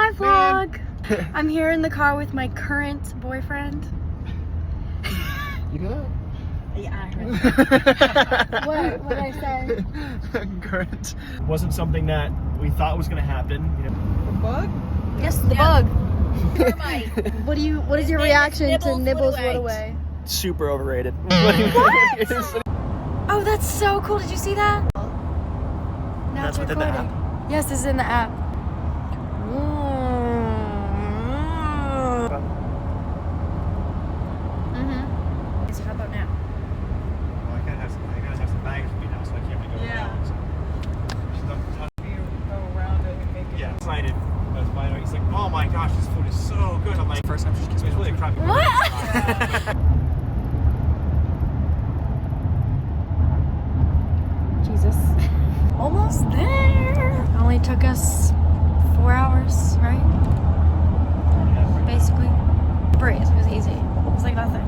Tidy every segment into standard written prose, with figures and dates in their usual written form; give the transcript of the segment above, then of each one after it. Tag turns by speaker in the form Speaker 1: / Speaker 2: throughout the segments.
Speaker 1: Hi vlog! I'm here in the car with my current boyfriend.
Speaker 2: You know that?
Speaker 1: Yeah, I heard. What did I say?
Speaker 2: Current. Wasn't something that we thought was gonna happen. You know?
Speaker 3: The bug?
Speaker 1: Yes, the bug.
Speaker 3: Termite.
Speaker 1: What is your reaction to Nibbles What Away?
Speaker 2: Super overrated.
Speaker 1: What? Oh, that's so cool. Did you see that? Now
Speaker 2: That's
Speaker 1: it's
Speaker 2: within the
Speaker 1: recording.
Speaker 2: app?
Speaker 1: Yes, this is in the app. So how about now?
Speaker 4: Well, I gotta have some baggage with me now, so I can't really go around. So.
Speaker 3: Go around it and make it.
Speaker 4: Yeah, excited. I was buying it. He's like, oh my gosh, this food is so good. I'm like, first time she's it's really a crappy.
Speaker 1: What? Jesus. Almost there. It only took us 4 hours, right? Basically. Breeze. It was easy. It was like nothing.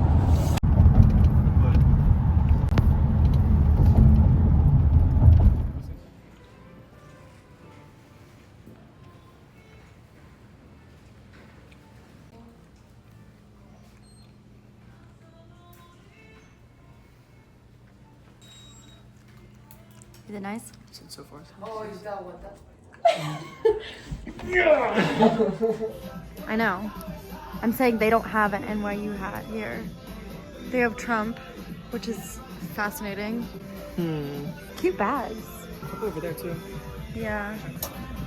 Speaker 1: Is it nice?
Speaker 2: So far.
Speaker 3: Oh, he's got one.
Speaker 1: I know. I'm saying they don't have an NYU hat here. They have Trump, which is fascinating. Cute bags.
Speaker 2: Over there too.
Speaker 1: Yeah.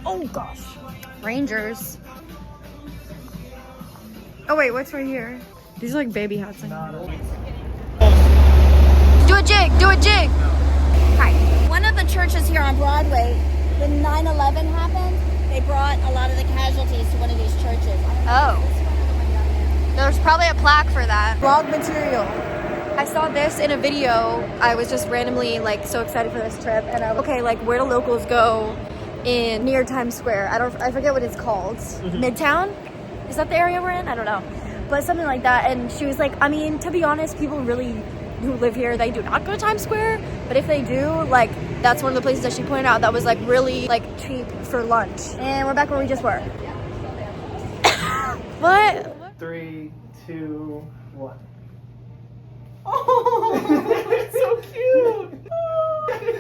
Speaker 1: Oh gosh. Rangers. Oh wait, what's right here? These are like baby hats. Do a jig! Do a jig! Hi.
Speaker 5: One of the churches here on Broadway, when 9/11 happened, they brought a lot of the casualties to one of these churches.
Speaker 1: Oh. There's probably a plaque for that. Vlog material. I saw this in a video. I was just randomly like so excited for this trip, and I was okay, like where do locals go in near Times Square? I forget what it's called. Midtown? Is that the area we're in? I don't know. But something like that. And she was like, I mean, to be honest, people really who live here, they do not go to Times Square, but if they do, like that's one of the places that she pointed out that was like really like cheap for lunch. And we're back where we just were. What?
Speaker 2: 3, 2, 1.
Speaker 3: Oh, it's so cute.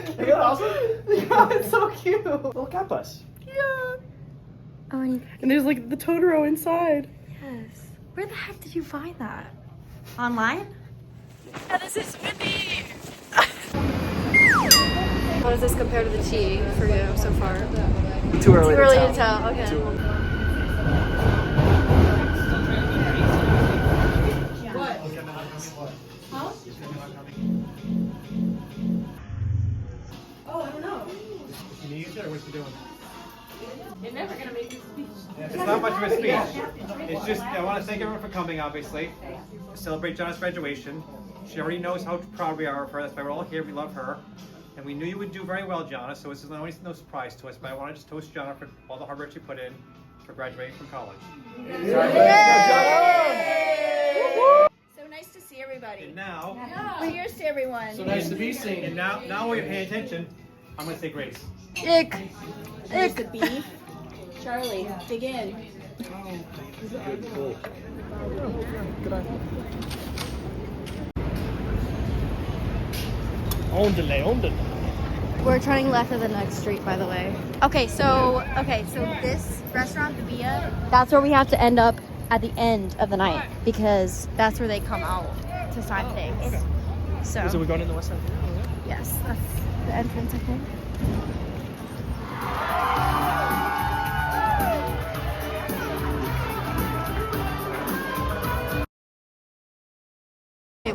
Speaker 2: Isn't that awesome?
Speaker 3: Yeah, it's so cute.
Speaker 2: Little cat bus.
Speaker 3: Yeah.
Speaker 1: Oh,
Speaker 3: And there's like the Totoro inside.
Speaker 1: yes. Where the heck did you find that? Online? Yeah, this is windy. How does this compare to the tea for you so far?
Speaker 2: Too early,
Speaker 1: Too early to tell. Okay.
Speaker 3: What? Huh? Oh, I don't know.
Speaker 4: You need it or what's you doing?
Speaker 3: You're never gonna make me speak.
Speaker 4: It's not much of a speech. It's just, I want to thank everyone for coming, obviously. To celebrate Gianna's graduation. She already knows how proud we are of her. That's why we're all here. We love her. And we knew you would do very well, Gianna, so this is no surprise to us. But I want to just toast Gianna for all the hard work she put in for graduating from college.
Speaker 5: So nice to see everybody.
Speaker 4: And now,
Speaker 5: Cheers to everyone.
Speaker 2: So nice to be seen.
Speaker 4: and now when you're paying attention, I'm going to say grace.
Speaker 1: Ick.
Speaker 5: Here's the beef. Charlie, dig in.
Speaker 2: On delay.
Speaker 1: We're turning left at the next street, by the way. Okay, so this restaurant, the Via, that's where we have to end up at the end of the night because that's where they come out to sign things.
Speaker 2: Okay.
Speaker 1: So
Speaker 2: So we're going in the west side?
Speaker 1: yes, that's the entrance, I think.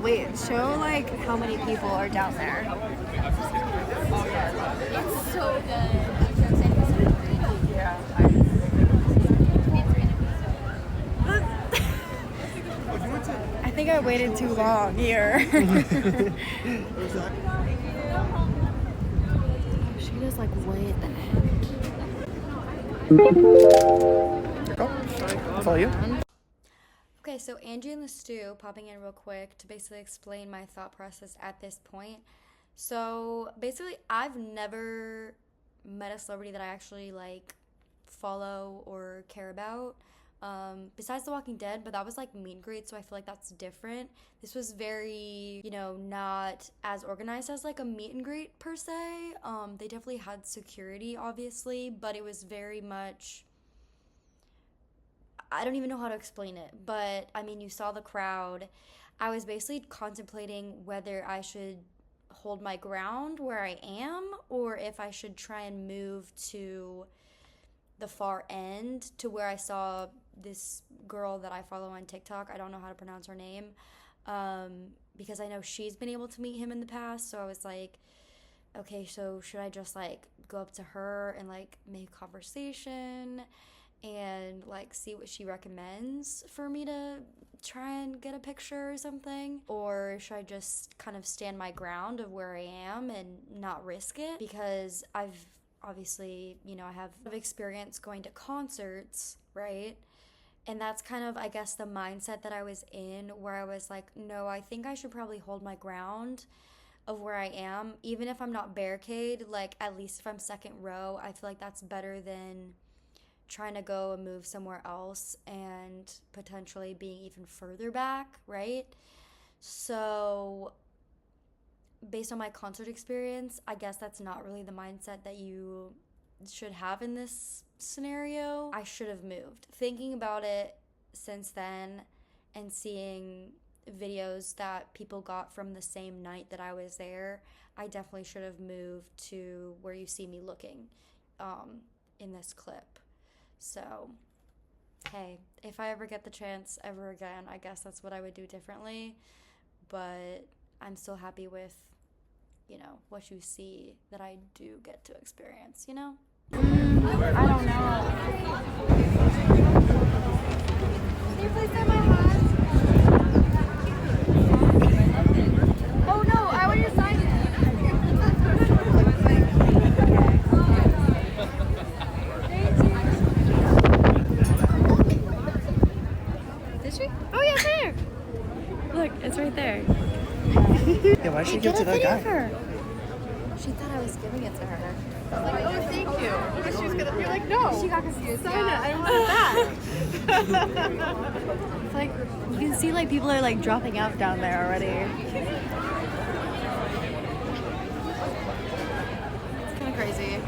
Speaker 1: Wait, show like how many people are down there.
Speaker 5: It's so good.
Speaker 1: I think I waited too long here. She was like way at the end.
Speaker 2: I'll follow you.
Speaker 1: Okay, so Angie and the Stew popping in real quick to basically explain my thought process at this point. So basically, I've never met a celebrity that I actually like follow or care about. Besides The Walking Dead, but that was like meet and greet, so I feel like that's different. This was very, you know, not as organized as like a meet and greet per se. They definitely had security, obviously, but it was very much, I don't even know how to explain it, but I mean, you saw the crowd. I was basically contemplating whether I should hold my ground where I am or if I should try and move to the far end to where I saw this girl that I follow on TikTok. I don't know how to pronounce her name, because I know she's been able to meet him in the past. So I was like, okay, so should I just like go up to her and like make conversation and like see what she recommends for me to try and get a picture or something? Or should I just kind of stand my ground of where I am and not risk it? Because I've obviously, you know, I have experience going to concerts, right? And that's kind of, I guess, the mindset that I was in, where I was like, no, I think I should probably hold my ground of where I am, even if I'm not barricade, like at least if I'm second row. I feel like that's better than trying to go and move somewhere else and potentially being even further back, right? So based on my concert experience, I guess that's not really the mindset that you should have in this scenario. I should have moved. Thinking about it since then and seeing videos that people got from the same night that I was there, I definitely should have moved to where you see me looking in this clip. So, hey, if I ever get the chance ever again, I guess that's what I would do differently. But I'm still happy with, you know, what you see that I do get to experience, you know? I don't know. Can you please get my hat? Oh no, I want you to sign it. Did she? Oh yeah, there. Look, it's right there.
Speaker 2: Yeah, why did she give it to that guy?
Speaker 1: She thought I was giving it to her.
Speaker 3: I was like, oh, thank you. But she was gonna, you're like, no.
Speaker 1: She got confused.
Speaker 3: Sign it. I want it back.
Speaker 1: It's like, you can see like people are like dropping out down there already. It's kind of crazy.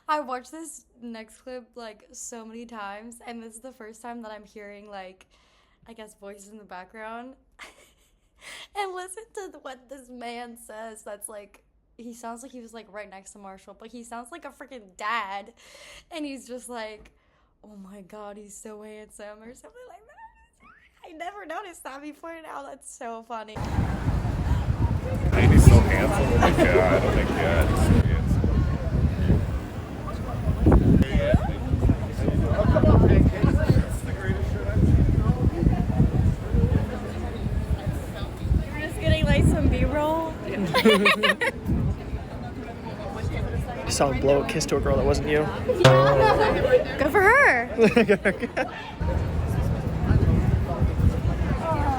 Speaker 1: I watched this next clip like so many times, and this is the first time that I'm hearing like, I guess, voices in the background. And listen to what this man says. That's like, he sounds like he was like right next to Marshall, but he sounds like a freaking dad. And he's just like, oh my god, he's so handsome or something like that. I never noticed that before now. That's so funny.
Speaker 6: And he's so handsome. Oh my god, oh my god. He's so handsome.
Speaker 1: We're just getting like some B-roll.
Speaker 2: I saw him blow a kiss to a girl that wasn't you.
Speaker 1: Good for her.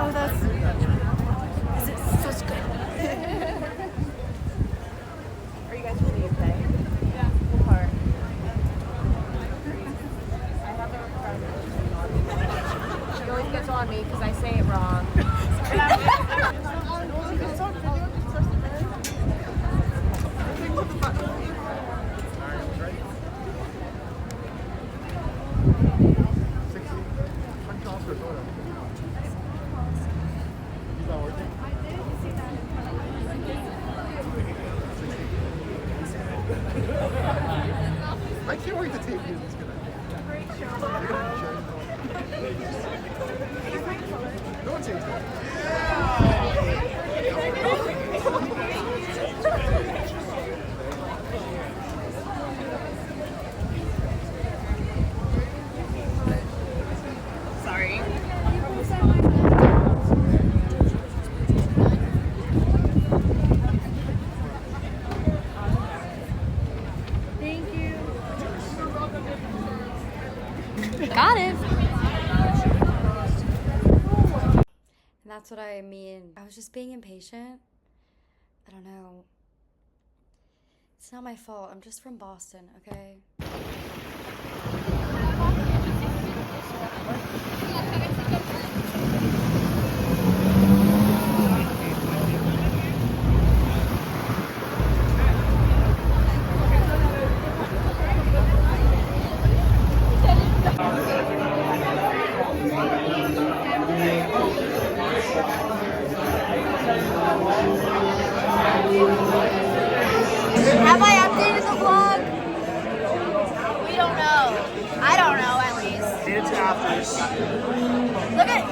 Speaker 1: Oh, that's... This is such good.
Speaker 3: Are you guys from the UK? Yeah. What part? I have a She always gets on me because I say it wrong.
Speaker 6: I can't wait to take you. Great show. No one takes it.
Speaker 3: Sorry.
Speaker 1: Thank you. Got it. And that's what I mean. I was just being impatient. I don't know. It's not my fault. I'm just from Boston, okay? Have I updated the vlog? We don't know. I don't know, at least.
Speaker 2: It's afters.
Speaker 1: Look at.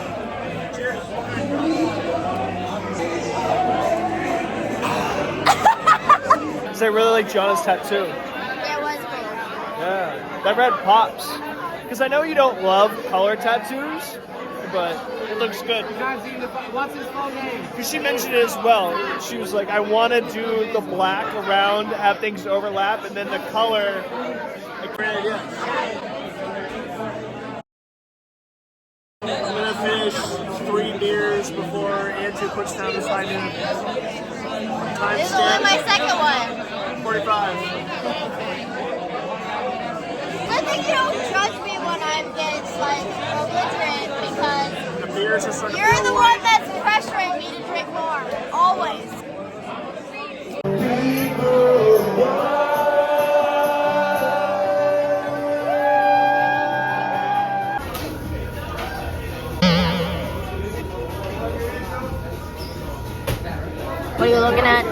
Speaker 2: I really like Gianna's tattoo.
Speaker 1: It was cool.
Speaker 2: Yeah, that red pops. Because I know you don't love color tattoos, but it looks good.
Speaker 4: What's his full name?
Speaker 2: Because she mentioned it as well. She was like, I want to do the black around, have things overlap, and then the color. Like, great idea. I'm going to finish 3 beers before Andrew puts down his high noon.
Speaker 1: This is only my second one.
Speaker 2: 45.
Speaker 1: I think you don't judge me when I'm getting like belligerent because
Speaker 2: The beers are starting to
Speaker 1: you're
Speaker 2: feel
Speaker 1: the
Speaker 2: light.
Speaker 1: one that's pressuring me to drink more. Always. What are you looking at?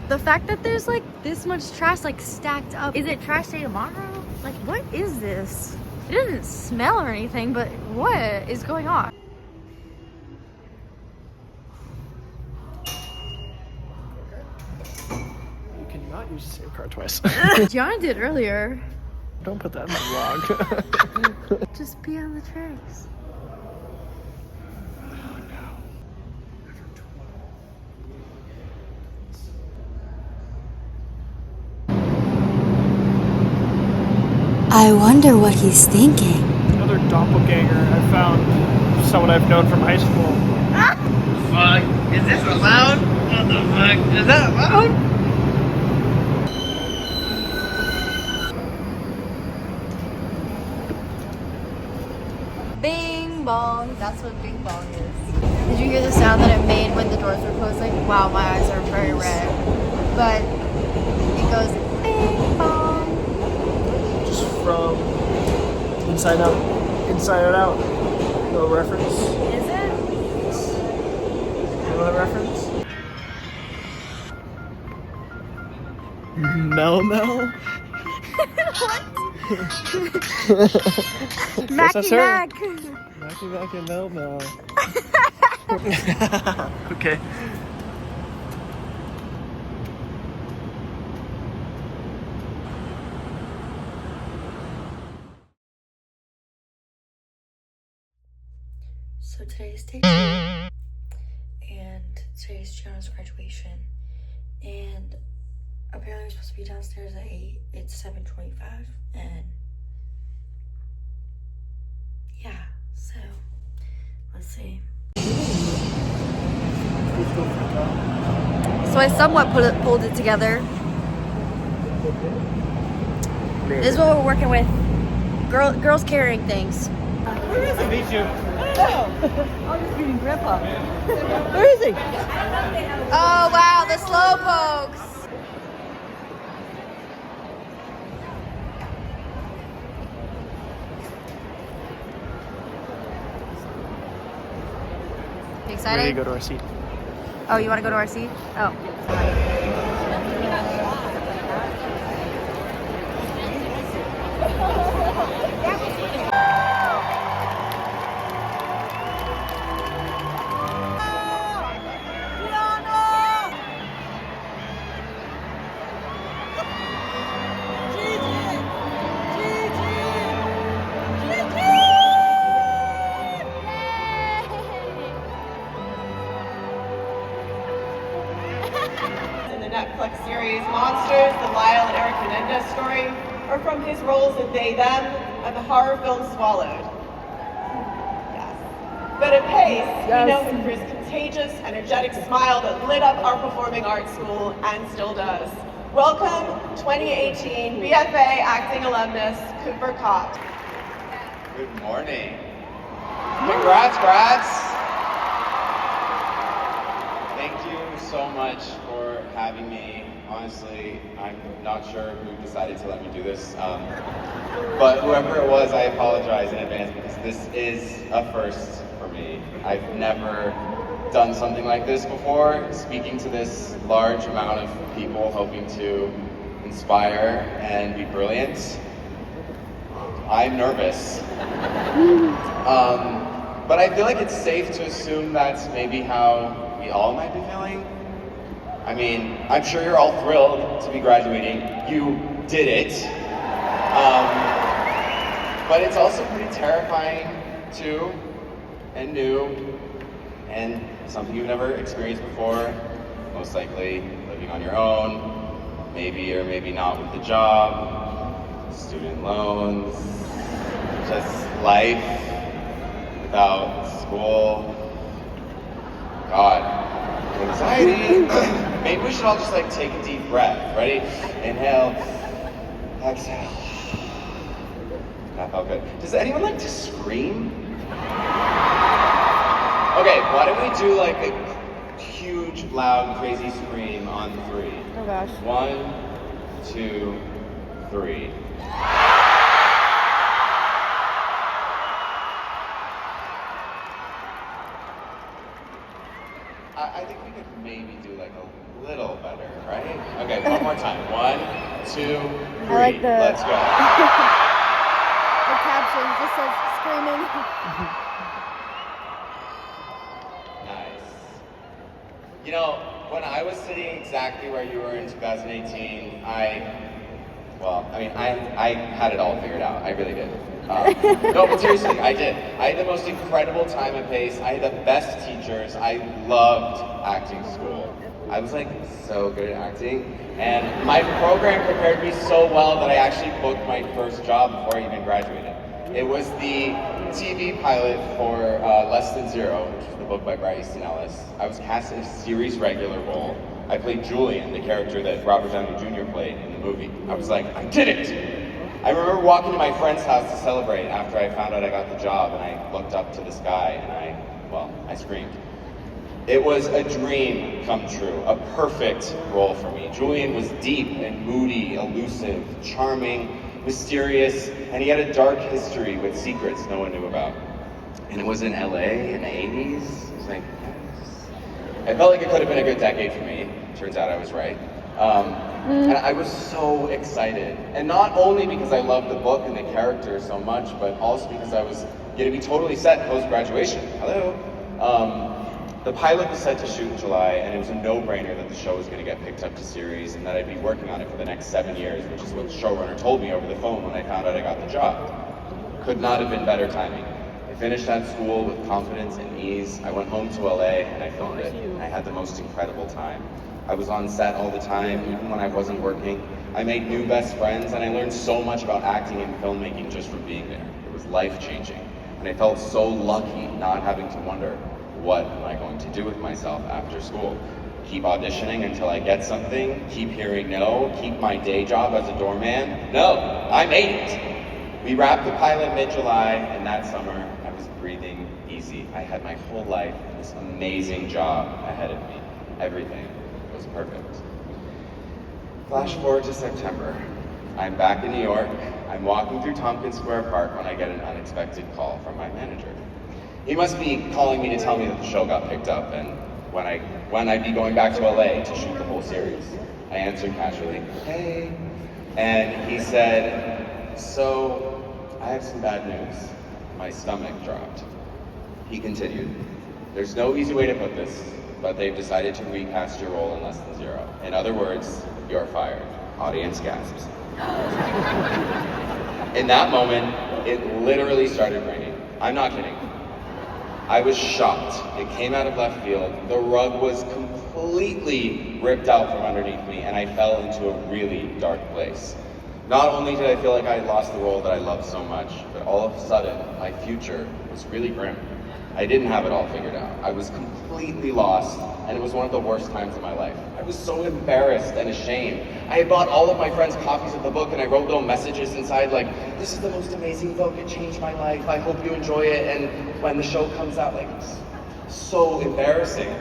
Speaker 1: The fact that there's like this much trash like stacked up. Is it trash day tomorrow? Like what is this? It doesn't smell or anything, but what is going on?
Speaker 2: You cannot use the same card twice.
Speaker 1: Gianna did earlier.
Speaker 2: Don't put that in the vlog.
Speaker 1: Just be on the tracks.
Speaker 7: I wonder what he's thinking.
Speaker 2: Another doppelganger I found. Someone I've known from high school.
Speaker 3: Fuck. Is this allowed? What the fuck? Is that allowed?
Speaker 1: Bing bong. That's what bing bong is. Did you hear the sound that it made when the doors were closing? Wow, my eyes are very red. But it goes bing bong.
Speaker 2: Just from Inside Out. Inside Out. No reference.
Speaker 1: Is it?
Speaker 2: You know that reference? Mel?
Speaker 1: Mackie Mac.
Speaker 2: Mackie Mac and Mel. Okay.
Speaker 1: So today's day 2, and today's Gianna's graduation, and apparently we're supposed to be downstairs at 8. It's 7:25, and yeah, so let's see. So I somewhat pulled it together. This is what we're working with. Girls carrying things.
Speaker 4: Nice to meet you.
Speaker 3: I'm just meeting Grandpa. Where is he?
Speaker 1: Oh wow, the slow pokes. You excited?
Speaker 2: Ready to go to our seat.
Speaker 1: Oh, you want to go to our seat? Oh.
Speaker 8: In the Netflix series Monsters, the Lyle and Erik Menendez story, or from his roles in They Them and the horror film Swallowed. Yes. But at Pace, we know him for his contagious, energetic smile that lit up our performing arts school and still does. Welcome 2018 BFA Acting alumnus, Cooper Koch.
Speaker 9: Good morning. Congrats, grads. Thank you so much for having me. Honestly, I'm not sure who decided to let me do this, but whoever it was, I apologize in advance because this is a first for me. I've never done something like this before, speaking to this large amount of people, hoping to inspire and be brilliant. I'm nervous. But I feel like it's safe to assume that's maybe how we all might be feeling. I mean, I'm sure you're all thrilled to be graduating. You did it. But it's also pretty terrifying too, and new, and something you've never experienced before. Most likely living on your own, maybe or maybe not with the job, student loans, just life without school. God, anxiety. Maybe we should all just like take a deep breath. Ready? Inhale, exhale. That felt good. Does anyone like to scream? Okay, why don't we do like a huge, loud, crazy scream on 3?
Speaker 1: Oh gosh.
Speaker 9: 1, 2, 3. I think we could maybe do like a little better, right? Okay, one more time. 1, 2, 3.
Speaker 1: I like
Speaker 9: Let's go.
Speaker 1: The caption just says screaming.
Speaker 9: Nice. You know, when I was sitting exactly where you were in 2018, I had it all figured out. I really did. No, but seriously, I did. I had the most incredible time at Pace. I had the best teachers. I loved acting school. I was like so good at acting, and my program prepared me so well that I actually booked my first job before I even graduated. It was the TV pilot for Less Than Zero, which was the book by Bryce and Ellis. I was cast in a series regular role. I played Julian, the character that Robert Downey Jr. played in the movie. I was like, I did it! I remember walking to my friend's house to celebrate after I found out I got the job, and I looked up to the sky and I screamed. It was a dream come true, a perfect role for me. Julian was deep and moody, elusive, charming, mysterious, and he had a dark history with secrets no one knew about. And it was in LA in the 80s. It was like, I felt like it could have been a good decade for me. Turns out I was right. And I was so excited. And not only because I loved the book and the character so much, but also because I was going to be totally set post-graduation. Hello. The pilot was set to shoot in July, and it was a no-brainer that the show was going to get picked up to series and that I'd be working on it for the next 7 years, which is what the showrunner told me over the phone when I found out I got the job. Could not have been better timing. I finished that school with confidence and ease. I went home to LA and I filmed it. I had the most incredible time. I was on set all the time, even when I wasn't working. I made new best friends, and I learned so much about acting and filmmaking just from being there. It was life-changing, and I felt so lucky not having to wonder, what am I going to do with myself after school? Keep auditioning until I get something, keep hearing no, keep my day job as a doorman? No, I made it! We wrapped the pilot mid-July, and that summer, I was breathing easy. I had my whole life and this amazing job ahead of me. Everything was perfect. Flash forward to September. I'm back in New York. I'm walking through Tompkins Square Park when I get an unexpected call from my manager. He must be calling me to tell me that the show got picked up and when I'd be going back to LA to shoot the whole series. I answered casually, hey. And he said, so I have some bad news. My stomach dropped. He continued, there's no easy way to put this, but they've decided to recast your role in Less Than Zero. In other words, you're fired. Audience gasps. In that moment, it literally started raining. I'm not kidding. I was shocked. It came out of left field. The rug was completely ripped out from underneath me, and I fell into a really dark place. Not only did I feel like I had lost the role that I loved so much, but all of a sudden, my future was really grim. I didn't have it all figured out. I was completely lost, and it was one of the worst times of my life. I was so embarrassed and ashamed. I had bought all of my friends copies of the book, and I wrote little messages inside like, this is the most amazing book, it changed my life, I hope you enjoy it, and when the show comes out, like, it's so embarrassing.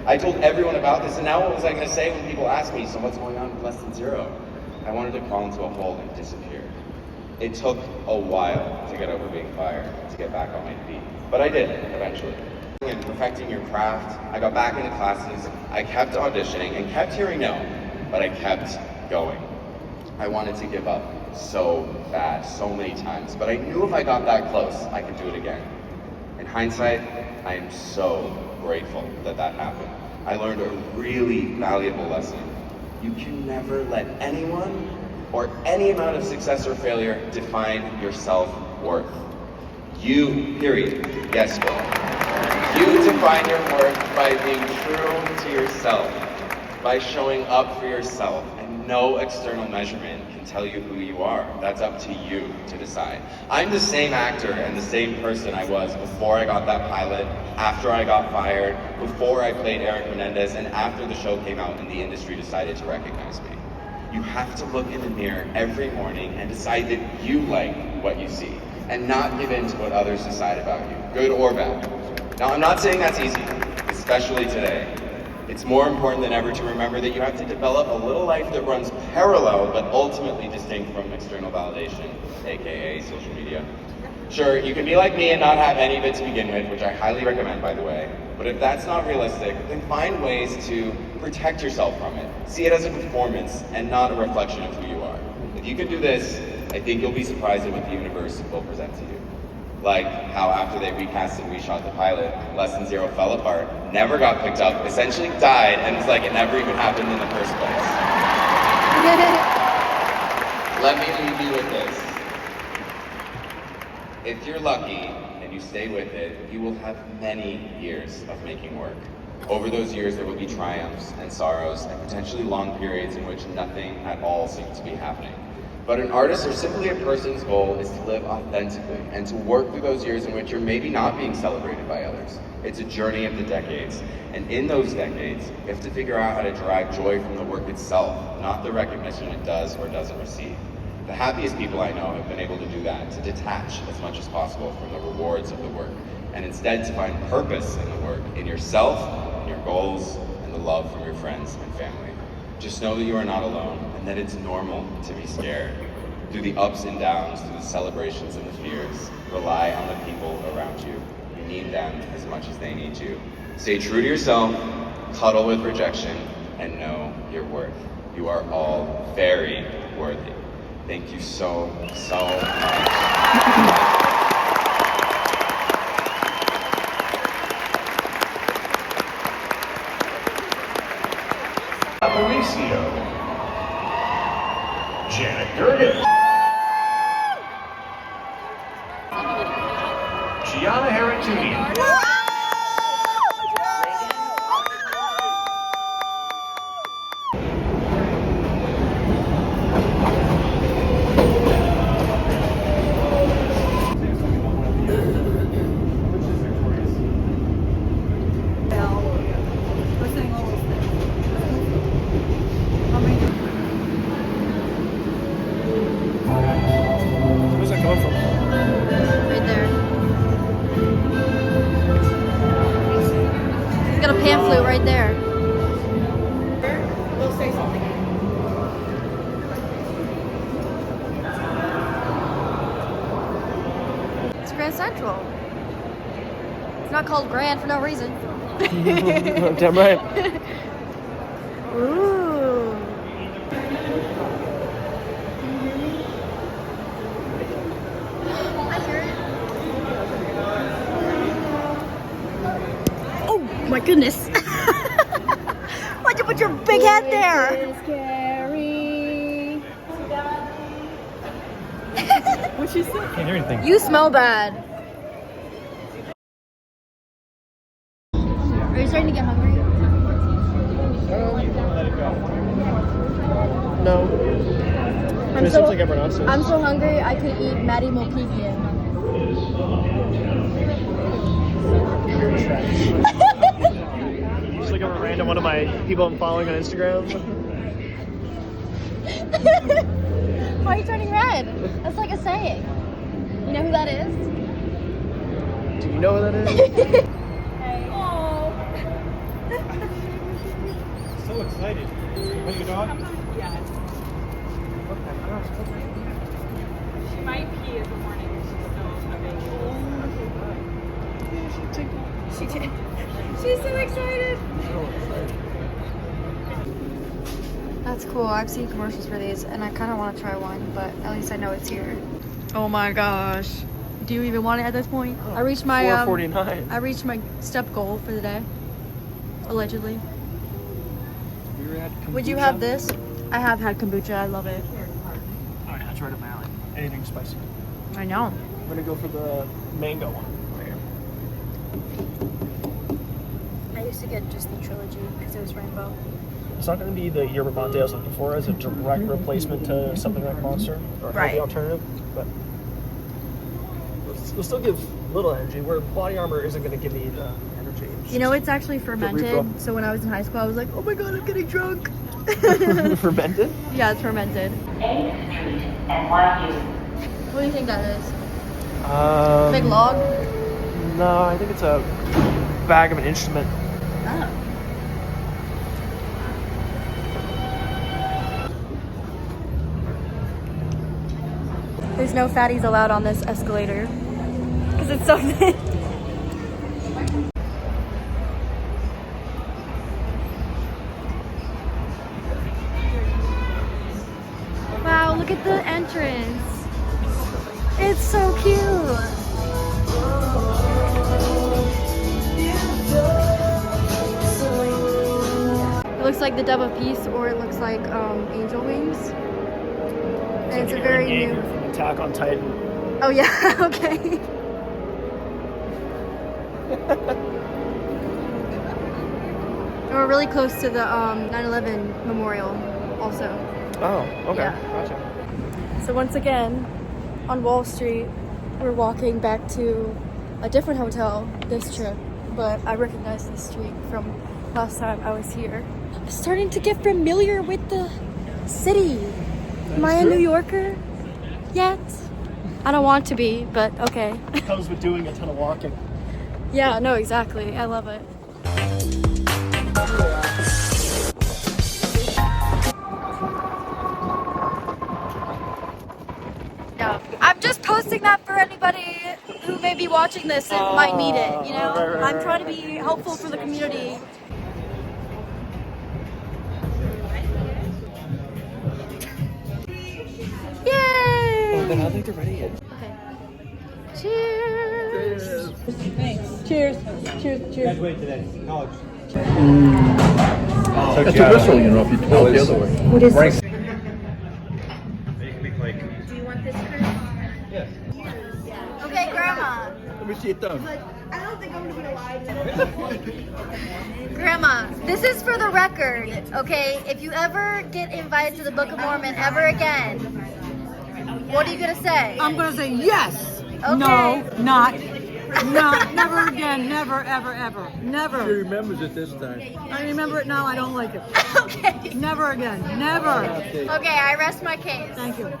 Speaker 9: I told everyone about this, and now what was I gonna say when people asked me, so what's going on with Less Than Zero? I wanted to crawl into a hole and disappear. It took a while to get over being fired, to get back on my feet. But I did, eventually. And perfecting your craft, I got back into classes, I kept auditioning and kept hearing no, but I kept going. I wanted to give up so bad, so many times, but I knew if I got that close, I could do it again. In hindsight, I am so grateful that that happened. I learned a really valuable lesson. You can never let anyone or any amount of success or failure define your self-worth. You, period. Yes, girl. You define your worth by being true to yourself, by showing up for yourself, and no external measurement can tell you who you are. That's up to you to decide. I'm the same actor and the same person I was before I got that pilot, after I got fired, before I played Erik Menendez, and after the show came out and the industry decided to recognize me. You have to look in the mirror every morning and decide that you like what you see, and not give in to what others decide about you, good or bad. Now, I'm not saying that's easy, especially today. It's more important than ever to remember that you have to develop a little life that runs parallel but ultimately distinct from external validation, aka social media. Sure, you can be like me and not have any of it to begin with, which I highly recommend, by the way. But if that's not realistic, then find ways to protect yourself from it. See it as a performance and not a reflection of who you are. If you can do this, I think you'll be surprised at what the universe will present to you. Like how after they recast and reshot the pilot, Less Than Zero fell apart, never got picked up, essentially died, and it's like it never even happened in the first place. Let me leave you with this. If you're lucky and you stay with it, you will have many years of making work. Over those years, there will be triumphs and sorrows and potentially long periods in which nothing at all seems to be happening. But an artist or simply a person's goal is to live authentically and to work through those years in which you're maybe not being celebrated by others. It's a journey of the decades. And in those decades, you have to figure out how to derive joy from the work itself, not the recognition it does or doesn't receive. The happiest people I know have been able to do that, to detach as much as possible from the rewards of the work, and instead to find purpose in the work, in yourself, in your goals, and the love from your friends and family. Just know that you are not alone, and that it's normal to be scared. Through the ups and downs, through the celebrations and the fears, rely on the people around you. You need them as much as they need you. Stay true to yourself, cuddle with rejection, and know your worth. You are all very worthy. Thank you so much.
Speaker 6: Mauricio, Janet Gianna Heretunian.
Speaker 2: Where's that coming from?
Speaker 1: Right there. He's got a pan flute right there.
Speaker 8: We'll say something.
Speaker 1: It's Grand Central. It's not called Grand for no reason.
Speaker 2: Damn right.
Speaker 1: Ooh. Oh my goodness. Why'd you put your big head there?
Speaker 5: Scary.
Speaker 1: What'd she say?
Speaker 2: Can't hear anything.
Speaker 1: You smell bad. Are you starting to get hungry?
Speaker 2: No.
Speaker 1: I'm
Speaker 2: It seems like everyone else is.
Speaker 1: I'm so hungry I could eat Maddie Mulkevian.
Speaker 2: Just like a random one of my people I'm following on Instagram.
Speaker 1: Why are you turning red? That's like a saying. You know who that is?
Speaker 2: Do you know who that is?
Speaker 4: So excited. What your dog?
Speaker 10: Yeah. She might pee in the morning if she's still a baby.
Speaker 1: She did. She's so excited. That's cool. I've seen commercials for these and I kind of want to try one, but at least I know it's here. Oh my gosh. Do you even want it at this point?
Speaker 2: Oh,
Speaker 1: I reached my
Speaker 2: $4.49.
Speaker 1: I reached my step goal for the day. Allegedly. Would you have this? I have had kombucha. I love it.
Speaker 2: Alright, that's right up my alley. Anything spicy.
Speaker 1: I know.
Speaker 2: I'm gonna go for the mango one. Right here.
Speaker 1: I used to get just the trilogy because it was rainbow.
Speaker 2: It's not going to be the yerba mate I was looking for as a direct replacement to something like Monster or a healthy alternative, but it'll still give little energy. Where body armor isn't going to give me the energy.
Speaker 1: You know, it's actually fermented. So when I was in high school, I was like, oh my god, I'm getting drunk.
Speaker 2: Fermented?
Speaker 1: Yeah, it's fermented.
Speaker 11: 8th Street, NYC.
Speaker 1: What do you think that is? Big
Speaker 2: Big
Speaker 1: log?
Speaker 2: No, I think it's a bag of an instrument.
Speaker 1: Oh. There's no fatties allowed on this escalator because it's so thin. Wow, look at the entrance. It's so cute. It looks like the Dove of Peace, or it looks like angel wings. And it's a very new.
Speaker 2: From Attack on Titan.
Speaker 1: Oh yeah, okay. We're really close to the 9/11 memorial also.
Speaker 2: Oh, okay.
Speaker 1: Yeah.
Speaker 2: Gotcha.
Speaker 1: So once again, on Wall Street, we're walking back to a different hotel this trip, but I recognize this street from last time I was here. I'm starting to get familiar with the city. Am I a New Yorker yet? I don't want to be, but okay.
Speaker 2: It comes with doing a ton of walking.
Speaker 1: Yeah, no, exactly. I love it. Yeah, I'm just posting that for anybody who may be watching this and might need it, you know?
Speaker 2: right.
Speaker 1: I'm trying to be helpful for the community. Yay!
Speaker 2: Oh, then I think they're ready yet.
Speaker 1: Okay. Cheers!
Speaker 10: Cheers. Cheers. Cheers.
Speaker 4: Graduated today. College.
Speaker 6: That's a whistle, you know, if you pull it the other way.
Speaker 1: What is this?
Speaker 4: You can make like.
Speaker 1: Do you want this, Chris?
Speaker 4: Yes.
Speaker 1: Okay, Grandma.
Speaker 6: Let me see it done.
Speaker 1: I don't think I'm gonna be alive. Grandma, this is for the record, okay? If you ever get invited to the Book of Mormon ever again, what are you gonna say?
Speaker 10: I'm gonna say yes.
Speaker 1: Okay.
Speaker 10: No, not. No, never again. Never, ever, ever. Never.
Speaker 6: She remembers it this time.
Speaker 10: I remember it now. I don't like it.
Speaker 1: Okay.
Speaker 10: Never again. Never.
Speaker 1: Okay, I rest my case.
Speaker 10: Thank you.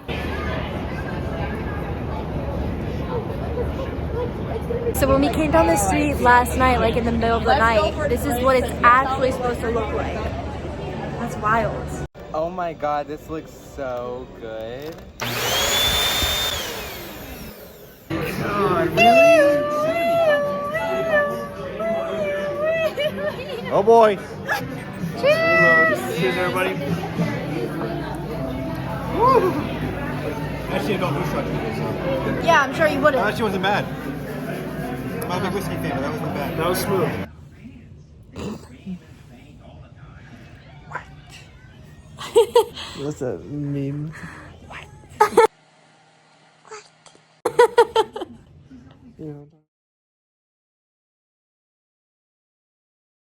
Speaker 1: So when we came down the street last night, like in the middle of the night, this is what it's actually supposed to look like. That's wild.
Speaker 3: Oh my god, this looks so good.
Speaker 2: Oh boy.
Speaker 1: Cheers!
Speaker 2: Cheers, everybody.
Speaker 4: Actually, I don't know structure.
Speaker 1: Yeah, I'm sure you wouldn't.
Speaker 4: That actually wasn't bad. I'm not a big whiskey fan, but that wasn't bad.
Speaker 2: That was smooth. What's that meme? What? You know,